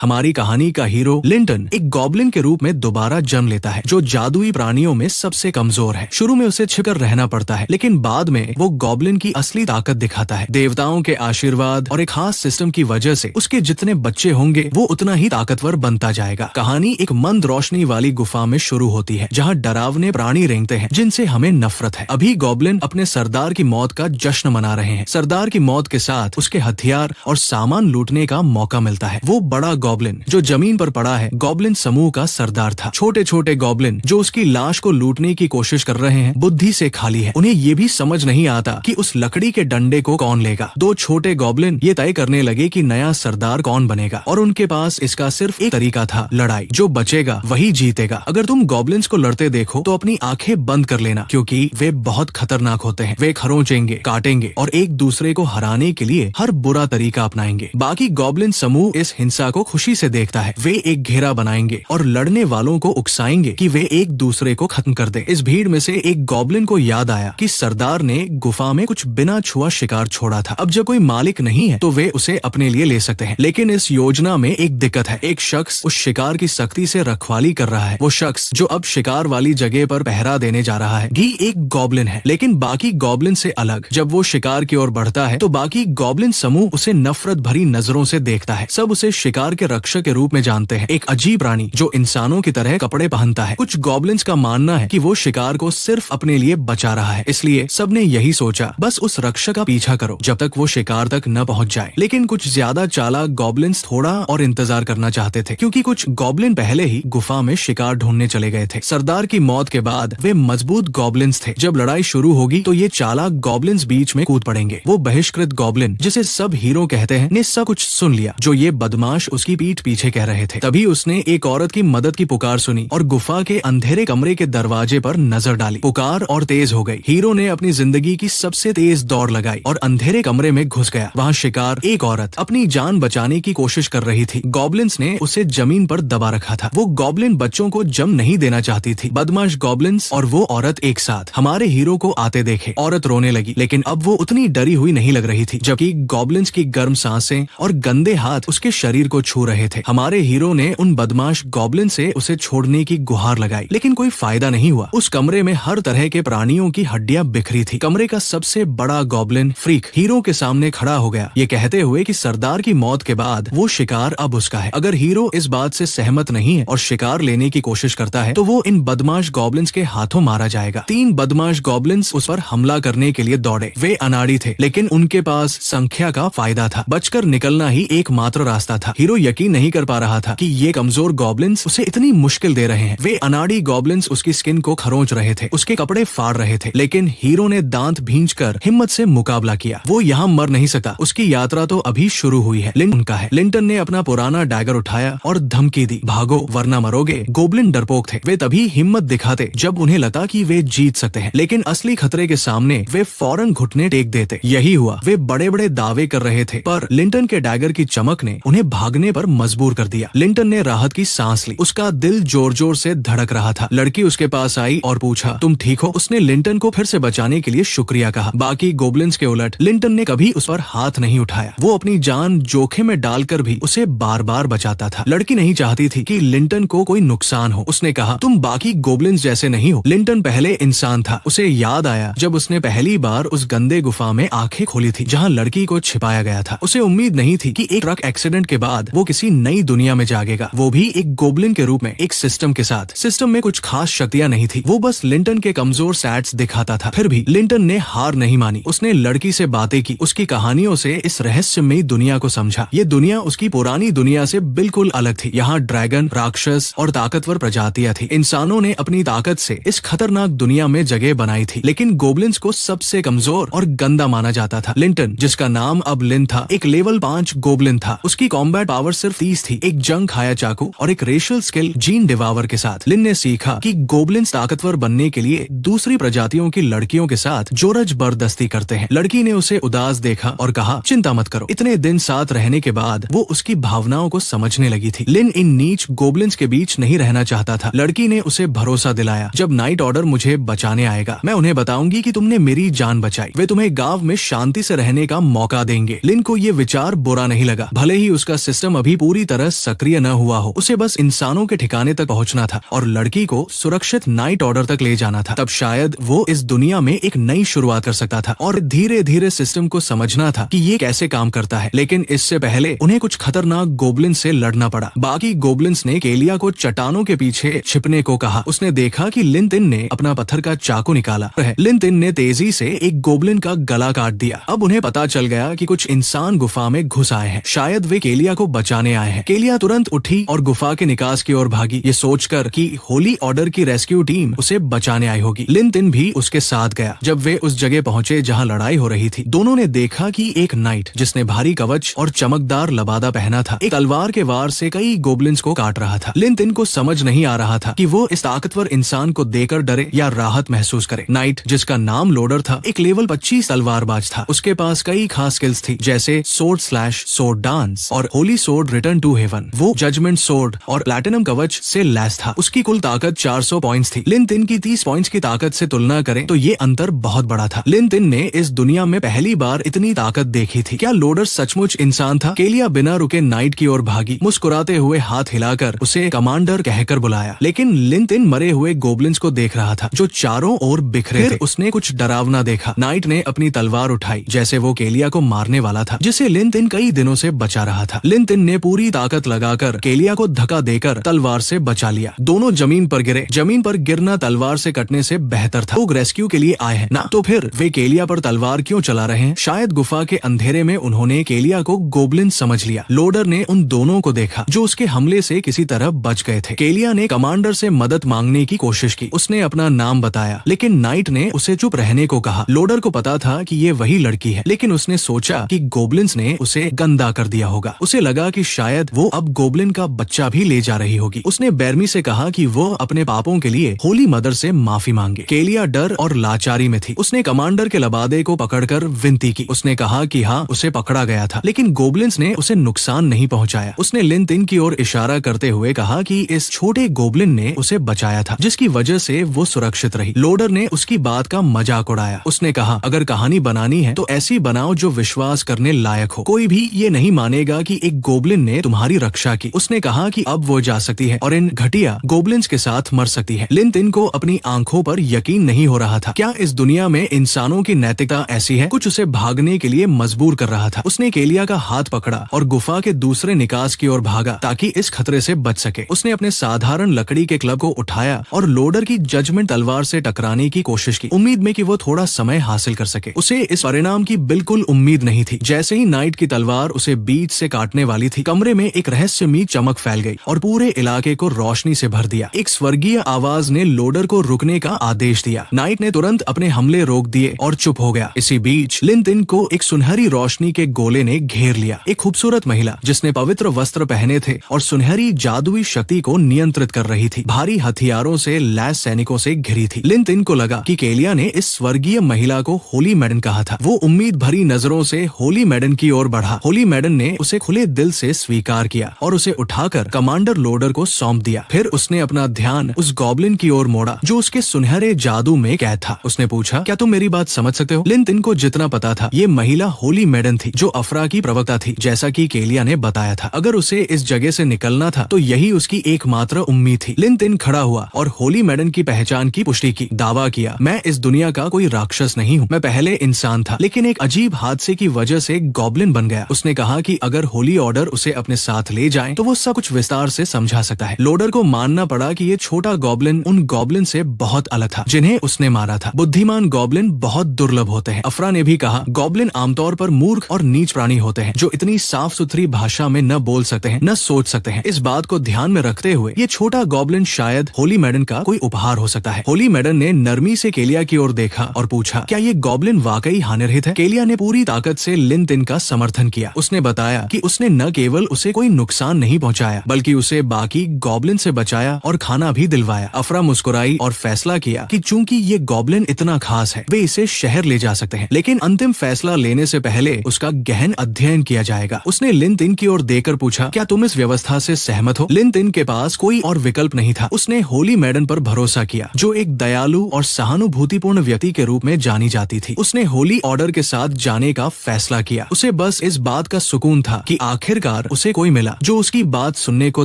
हमारी कहानी का हीरो लिंटन एक गॉब्लिन के रूप में दोबारा जन्म लेता है, जो जादुई प्राणियों में सबसे कमजोर है। शुरू में उसे छिपकर रहना पड़ता है, लेकिन बाद में वो गॉब्लिन की असली ताकत दिखाता है। देवताओं के आशीर्वाद और एक खास सिस्टम की वजह से उसके जितने बच्चे होंगे वो उतना ही ताकतवर बनता जाएगा। कहानी एक मंद रोशनी वाली गुफा में शुरू होती है, जहाँ डरावने प्राणी रेंगते हैं जिनसे हमें नफरत है। अभी गॉब्लिन अपने सरदार की मौत का जश्न मना रहे हैं। सरदार की मौत के साथ उसके हथियार और सामान लूटने का मौका मिलता है। वो बड़ा गॉब्लिन जो जमीन पर पड़ा है, गॉब्लिन समूह का सरदार था। छोटे छोटे गॉब्लिन जो उसकी लाश को लूटने की कोशिश कर रहे हैं, बुद्धि से खाली है। उन्हें ये भी समझ नहीं आता कि उस लकड़ी के डंडे को कौन लेगा। दो छोटे गॉब्लिन ये तय करने लगे कि नया सरदार कौन बनेगा, और उनके पास इसका सिर्फ एक तरीका था, लड़ाई। जो बचेगा वही जीतेगा। अगर तुम गॉब्लिन्स को लड़ते देखो तो अपनी आंखें बंद कर लेना, क्योंकि वे बहुत खतरनाक होते हैं। वे खरोंचेंगे, काटेंगे और एक दूसरे को हराने के लिए हर बुरा तरीका अपनाएंगे। बाकी गॉब्लिन समूह इस हिंसा को खुशी से देखता है। वे एक घेरा बनाएंगे और लड़ने वालों को उकसाएंगे कि वे एक दूसरे को खत्म कर दे। इस भीड़ में से एक गॉब्लिन को याद आया कि सरदार ने गुफा में कुछ बिना छुआ शिकार छोड़ा था। अब जब कोई मालिक नहीं है तो वे उसे अपने लिए ले सकते हैं। लेकिन इस योजना में एक दिक्कत है। एक शख्स उस शिकार की सख्ती से रखवाली कर रहा है। वो शख्स जो अब शिकार वाली जगह पर पहरा देने जा रहा है भी एक गॉब्लिन है, लेकिन बाकी गॉब्लिन से अलग। जब वो शिकार की ओर बढ़ता है तो बाकी गॉब्लिन समूह उसे नफरत भरी नजरों से देखता है। सब उसे शिकार के रक्षक के रूप में जानते हैं, एक अजीब प्राणी जो इंसानों की तरह कपड़े पहनता है। कुछ गॉब्लिन्स का मानना है कि वो शिकार को सिर्फ अपने लिए बचा रहा है, इसलिए सबने यही सोचा, बस उस रक्षक का पीछा करो जब तक वो शिकार तक न पहुंच जाए। लेकिन कुछ ज्यादा चालाक गॉब्लिन्स थोड़ा और इंतजार करना चाहते थे, क्योंकि कुछ गॉब्लिन पहले ही गुफा में शिकार ढूंढने चले गए थे। सरदार की मौत के बाद वे मजबूत गॉब्लिन्स थे। जब लड़ाई शुरू होगी तो ये चालाक गॉब्लिन्स बीच में कूद पड़ेंगे। वो बहिष्कृत गॉब्लिन, जिसे सब हीरो कहते हैं, ने सब कुछ सुन लिया जो ये बदमाश उसकी पीठ पीछे कह रहे थे। तभी उसने एक औरत की मदद की पुकार सुनी और गुफा के अंधेरे कमरे के दरवाजे पर नजर डाली। पुकार और तेज हो गई। हीरो ने अपनी जिंदगी की सबसे तेज दौड़ लगाई और अंधेरे कमरे में घुस गया। वहाँ शिकार एक औरत अपनी जान बचाने की कोशिश कर रही थी। गॉब्लिन्स ने उसे जमीन पर दबा रखा था। वो गॉब्लिन बच्चों को जम नहीं देना चाहती थी। बदमाश गॉब्लिन्स और वो औरत एक साथ हमारे हीरो को आते देखे। औरत रोने लगी, लेकिन अब वो उतनी डरी हुई नहीं लग रही थी, जबकि गॉब्लिन्स की गर्म सांसें और गंदे हाथ उसके शरीर को छू रहे थे। हमारे हीरो ने उन बदमाश गॉब्लिन से उसे छोड़ने की गुहार लगाई, लेकिन कोई फायदा नहीं हुआ। उस कमरे में हर तरह के प्राणियों की हड्डियां बिखरी थी। कमरे का सबसे बड़ा गॉब्लिन फ्रीक हीरो के सामने खड़ा हो गया, ये कहते हुए कि सरदार की मौत के बाद वो शिकार अब उसका है। अगर हीरो इस बात से सहमत नहीं है और शिकार लेने की कोशिश करता है तो वो इन बदमाश गॉब्लिन्स के हाथों मारा जाएगा। 3 बदमाश गॉब्लिन्स उस पर हमला करने के लिए दौड़े। वे अनाड़ी थे, लेकिन उनके पास संख्या का फायदा था। बचकर निकलना ही एकमात्र रास्ता था। हीरो यकीन नहीं कर पा रहा था कि ये कमजोर गॉब्लिन्स उसे इतनी मुश्किल दे रहे हैं। वे अनाड़ी गॉब्लिन्स उसकी स्किन को खरोंच रहे थे, उसके कपड़े फाड़ रहे थे, लेकिन हीरो ने दांत भींचकर हिम्मत से मुकाबला किया। वो यहाँ मर नहीं सकता, उसकी यात्रा तो अभी शुरू हुई है। लिंटन का है। लिंटन ने अपना पुराना डैगर उठाया और धमकी दी, भागो वरना मरोगे। गोब्लिन डरपोक थे। वे तभी हिम्मत दिखाते जब उन्हें लगा कि वे जीत सकते हैं, लेकिन असली खतरे के सामने वे फौरन घुटने टेक देते। यही हुआ। वे बड़े बड़े दावे कर रहे थे, पर लिंटन के डैगर की चमक ने उन्हें भागने पर मजबूर कर दिया। लिंटन ने राहत की सांस ली। उसका दिल जोर जोर से धड़क रहा था। लड़की उसके पास आई और पूछा, तुम ठीक हो? उसने लिंटन को फिर से बचाने के लिए शुक्रिया कहा। बाकी गोब्लिन्स के उलट लिंटन ने कभी उस पर हाथ नहीं उठाया। वो अपनी जान जोखिम में डालकर भी उसे बार बार बचाता था। लड़की नहीं चाहती थी कि लिंटन को कोई नुकसान हो। उसने कहा, तुम बाकी गोब्लिन्स जैसे नहीं हो। लिंटन पहले इंसान था। उसे याद आया जब उसने पहली बार उस गंदे गुफा में आंखें खोली थी, जहाँ लड़की को छिपाया गया था। उसे उम्मीद नहीं थी कि एक ट्रक एक्सीडेंट के बाद वो किसी नई दुनिया में जागेगा, वो भी एक गोब्लिन के रूप में, एक सिस्टम के साथ। सिस्टम में कुछ खास शक्तियां नहीं थी, वो बस लिंटन के कमजोर सैट्स दिखाता था। फिर भी लिंटन ने हार नहीं मानी। उसने लड़की से बातें की, उसकी कहानियों से इस रहस्यमयी दुनिया को समझा। ये दुनिया उसकी पुरानी दुनिया से बिल्कुल अलग थी। यहाँ ड्रैगन, राक्षस और ताकतवर प्रजातियां थी। इंसानों ने अपनी ताकत से इस खतरनाक दुनिया में जगह बनाई थी, लेकिन गोब्लिन्स को सबसे कमजोर और गंदा माना जाता था। लिंटन, जिसका नाम अब लिन था, एक लेवल 5 गोब्लिन था। उसकी कॉम्बैट पावर सिर्फ 30 थी, एक जंग खाया चाकू और एक रेशियल स्किल जीन डिवावर के साथ। लिन ने सीखा कि गोब्लिन्स ताकतवर बनने के लिए दूसरी प्रजातियों की लड़कियों के साथ जोर जबरदस्ती करते हैं। लड़की ने उसे उदास देखा और कहा, चिंता मत करो। इतने दिन साथ रहने के बाद वो उसकी भावनाओं को समझने लगी थी। लिन इन नीच गोब्लिन्स के बीच नहीं रहना चाहता था। लड़की ने उसे भरोसा दिलाया, जब नाइट ऑर्डर मुझे बचाने आएगा, मैं उन्हें बताऊंगी कि तुमने मेरी जान बचाई। वे तुम्हें गांव में शांति से रहने का मौका देंगे। लिन को ये विचार बुरा नहीं लगा। भले ही उसका सिस्टम अभी अभी पूरी तरह सक्रिय न हुआ हो। उसे बस इंसानों के ठिकाने तक पहुंचना था और लड़की को सुरक्षित नाइट ऑर्डर तक ले जाना था। तब शायद वो इस दुनिया में एक नई शुरुआत कर सकता था और धीरे धीरे सिस्टम को समझना था कि ये कैसे काम करता है। लेकिन इससे पहले उन्हें कुछ खतरनाक गोब्लिन से लड़ना पड़ा। बाकी गोब्लिन्स ने केलिया को चट्टानों के पीछे छिपने को कहा। उसने देखा कि लिनतिन ने अपना पत्थर का चाकू निकाला। लिनतिन ने तेजी से एक गोब्लिन का गला काट दिया। अब उन्हें पता चल गया कि कुछ इंसान गुफा में घुस आए हैं। शायद वे केलिया को बचाने आए हैं। केलिया तुरंत उठी और गुफा के निकास की ओर भागी, ये सोचकर कि होली ऑर्डर की रेस्क्यू टीम उसे बचाने आई होगी। लिनतिन भी उसके साथ गया। जब वे उस जगह पहुंचे जहां लड़ाई हो रही थी, दोनों ने देखा कि एक नाइट जिसने भारी कवच और चमकदार लबादा पहना था, एक तलवार के वार से कई गोब्लिन्स को काट रहा था। लिनतिन को समझ नहीं आ रहा था कि वो इस ताकतवर इंसान को देकर डरे या राहत महसूस करे। नाइट, जिसका नाम लोडर था, एक लेवल 25 तलवारबाज था। उसके पास कई खास स्किल्स थी, जैसे सोर्ड स्लैश सोर्ड डांस और holy sword return to heaven. वो जजमेंट सोर्ड और प्लैटिनम कवच से लैस था। उसकी कुल ताकत 400 पॉइंट्स थी। लिनतिन की 30 पॉइंट्स की ताकत से तुलना करें तो ये अंतर बहुत बड़ा था। लिनतिन ने इस दुनिया में पहली बार इतनी ताकत देखी थी। क्या लोडर सचमुच इंसान था? केलिया बिना रुके नाइट की ओर भागी, मुस्कुराते हुए हाथ हिलाकर उसे कमांडर कहकर बुलाया। लेकिन लिनतिन मरे हुए गोब्लिन्स को देख रहा था जो चारों ओर बिखरे थे। उसने कुछ डरावना देखा। नाइट ने अपनी तलवार उठाई, जैसे वो केलिया को मारने वाला था, जिसे लिनतिन कई दिनों से बचा रहा था। लिनतिन ने पूरी ताकत लगाकर केलिया को धक्का देकर तलवार से बचा लिया। दोनों जमीन पर गिरे। जमीन पर गिरना तलवार से कटने से बेहतर था। लोग रेस्क्यू के लिए आए हैं ना, तो फिर वे केलिया पर तलवार क्यों चला रहे हैं? शायद गुफा के अंधेरे में उन्होंने केलिया को गोब्लिन समझ लिया। लोडर ने उन दोनों को देखा जो उसके हमले से किसी तरह बच गए थे। केलिया ने कमांडर से मदद मांगने की कोशिश की। उसने अपना नाम बताया, लेकिन नाइट ने उसे चुप रहने को कहा। लोडर को पता था कि ये वही लड़की है, लेकिन उसने सोचा कि गोब्लिन्स ने उसे गंदा कर दिया होगा। उसे लगा कि शायद वो अब गोब्लिन का बच्चा भी ले जा रही होगी। उसने बेरमी से कहा कि वो अपने पापों के लिए होली मदर से माफी मांगे। केलिया डर और लाचारी में थी। उसने कमांडर के लबादे को पकड़कर विनती की। उसने कहा कि हाँ, उसे पकड़ा गया था, लेकिन गोब्लिन्स ने उसे नुकसान नहीं पहुंचाया। उसने लिनतिन की ओर इशारा करते हुए कहा कि इस छोटे गोब्लिन ने उसे बचाया था, जिसकी वजह से वो सुरक्षित रही। लोडर ने उसकी बात का मजाक उड़ाया। उसने कहा, अगर कहानी बनानी है तो ऐसी बनाओ जो विश्वास करने लायक हो। कोई भी ये नहीं मानेगा कि एक गोब्लिन ने तुम्हारी रक्षा की। उसने कहा कि अब वो जा सकती है और इन घटिया गोब्लिन्स के साथ मर सकती है। लिनतिन को अपनी आंखों पर यकीन नहीं हो रहा था। क्या इस दुनिया में इंसानों की नैतिकता ऐसी है? कुछ उसे भागने के लिए मजबूर कर रहा था। उसने केलिया का हाथ पकड़ा और गुफा के दूसरे निकास की ओर भागा ताकि इस खतरे से बच सके। उसने अपने साधारण लकड़ी के क्लब को उठाया और लोडर की जजमेंट तलवार से टकराने की कोशिश की, उम्मीद में कि वो थोड़ा समय हासिल कर सके। उसे इस परिणाम की बिल्कुल उम्मीद नहीं थी। जैसे ही नाइट की तलवार उसे बीच से काटने वाली थी, कमरे में एक रहस्यमयी चमक फैल गई और पूरे इलाके को रोशनी से भर दिया। एक स्वर्गीय आवाज ने लोडर को रुकने का आदेश दिया। नाइट ने तुरंत अपने हमले रोक दिए और चुप हो गया। इसी बीच लिनतिन को एक सुनहरी रोशनी के गोले ने घेर लिया। एक खूबसूरत महिला जिसने पवित्र वस्त्र पहने थे और सुनहरी जादुई शक्ति को नियंत्रित कर रही थी, भारी हथियारों से लैस सैनिकों से घिरी थी। लिनतिन को लगा कि केलिया ने इस स्वर्गीय महिला को होली मैडन कहा था। वो उम्मीद भरी नजरों से होली मैडन की ओर बढ़ा। होली मैडन ने उसे खुले दिल से स्वीकार किया और उसे उठाकर कमांडर लोडर को सौंप दिया। फिर उसने अपना ध्यान उस गॉब्लिन की ओर मोड़ा जो उसके सुनहरे जादू में कैद था। उसने पूछा, क्या तुम मेरी बात समझ सकते हो? लिनतिन को जितना पता था, ये महिला होली मैडन थी जो अफरा की प्रवक्ता थी, जैसा कि केलिया ने बताया था। अगर उसे इस जगह से निकलना था तो यही उसकी एकमात्र उम्मीद थी। लिनतिन खड़ा हुआ और होली मैडन की पहचान की पुष्टि की। दावा किया, मैं इस दुनिया का कोई राक्षस नहीं हूँ। मैं पहले इंसान था, लेकिन एक अजीब हादसे की वजह से गॉब्लिन बन गया। उसने कहा कि अगर होली ऑर्डर उसे अपने साथ ले जाए तो वो सब कुछ विस्तार से समझा सकता है। लोडर को मानना पड़ा कि ये छोटा गॉब्लिन उन गॉब्लिन से बहुत अलग था जिन्हें उसने मारा था। बुद्धिमान गॉब्लिन बहुत दुर्लभ होते हैं। अफरा ने भी कहा, गॉब्लिन आमतौर पर मूर्ख और नीच प्राणी होते हैं जो इतनी साफ सुथरी भाषा में न बोल सकते हैं न सोच सकते हैं। इस बात को ध्यान में रखते हुए ये छोटा गॉब्लिन शायद होली मैडन का कोई उपहार हो सकता है। होली मैडन ने नरमी से केलिया की ओर देखा और पूछा, क्या ये गॉब्लिन वाकई हानिरहित है? केलिया ने पूरी ताकत से लिनतिन का समर्थन किया। उसने बताया कि उसने न केवल उसे कोई नुकसान नहीं पहुंचाया, बल्कि उसे बाकी गॉब्लिन से बचाया और खाना भी दिलवाया। अफरा मुस्कुराई और फैसला किया कि चूंकि ये गॉब्लिन इतना खास है, वे इसे शहर ले जा सकते हैं, लेकिन अंतिम फैसला लेने से पहले उसका गहन अध्ययन किया जाएगा। उसने लिनतिन की ओर देखकर पूछा, क्या तुम इस व्यवस्था से सहमत हो? लिनतिन के पास कोई और विकल्प नहीं था। उसने होली मैडन पर भरोसा किया, जो एक दयालु और सहानुभूतिपूर्ण व्यक्ति के रूप में जानी जाती थी। उसने होली ऑर्डर के साथ जाने का फैसला किया। उसे बस इस बात का सुकून था कि आखिरकार बार उसे कोई मिला जो उसकी बात सुनने को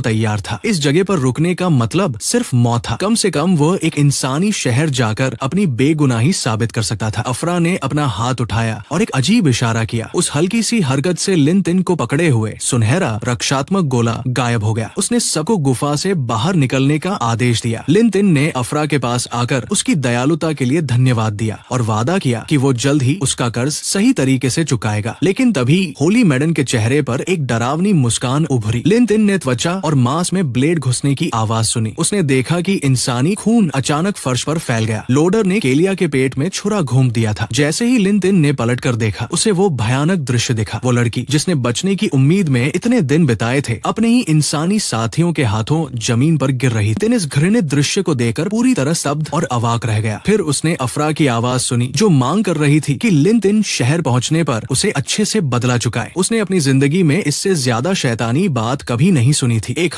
तैयार था। इस जगह पर रुकने का मतलब सिर्फ मौत था। कम से कम वह एक इंसानी शहर जाकर अपनी बेगुनाही साबित कर सकता था। अफरा ने अपना हाथ उठाया और एक अजीब इशारा किया। उस हल्की सी हरकत से लिन तिन को पकड़े हुए सुनहरा रक्षात्मक गोला गायब हो गया। उसने सबको गुफा से बाहर निकलने का आदेश दिया। लिन तिन ने अफरा के पास आकर उसकी दयालुता के लिए धन्यवाद दिया और वादा किया कि वो जल्द ही उसका कर्ज सही तरीके से चुकाएगा। लेकिन तभी होली मैडन के चेहरे पर एक डरावनी मुस्कान उभरी। लिन तिन ने त्वचा और मांस में ब्लेड घुसने की आवाज सुनी। उसने देखा कि इंसानी खून अचानक फर्श पर फैल गया। लोडर ने केलिया के पेट में छुरा घूम दिया था। जैसे ही लिन तिन ने पलटकर देखा, उसे वो भयानक दृश्य दिखा। वो लड़की जिसने बचने की उम्मीद में इतने दिन बिताए थे, अपने ही इंसानी साथियों के हाथों जमीन पर गिर रही थी। इस घृणित दृश्य को देखकर पूरी तरह स्तब्ध और अवाक रह गया। फिर उसने अफरा की आवाज सुनी जो मांग कर रही थी कि लिन तिन शहर पहुंचने पर उसे अच्छे से बदला चुकाए। उसने अपनी जिंदगी में इससे ज्यादा शैतानी बात कभी नहीं सुनी थी। एक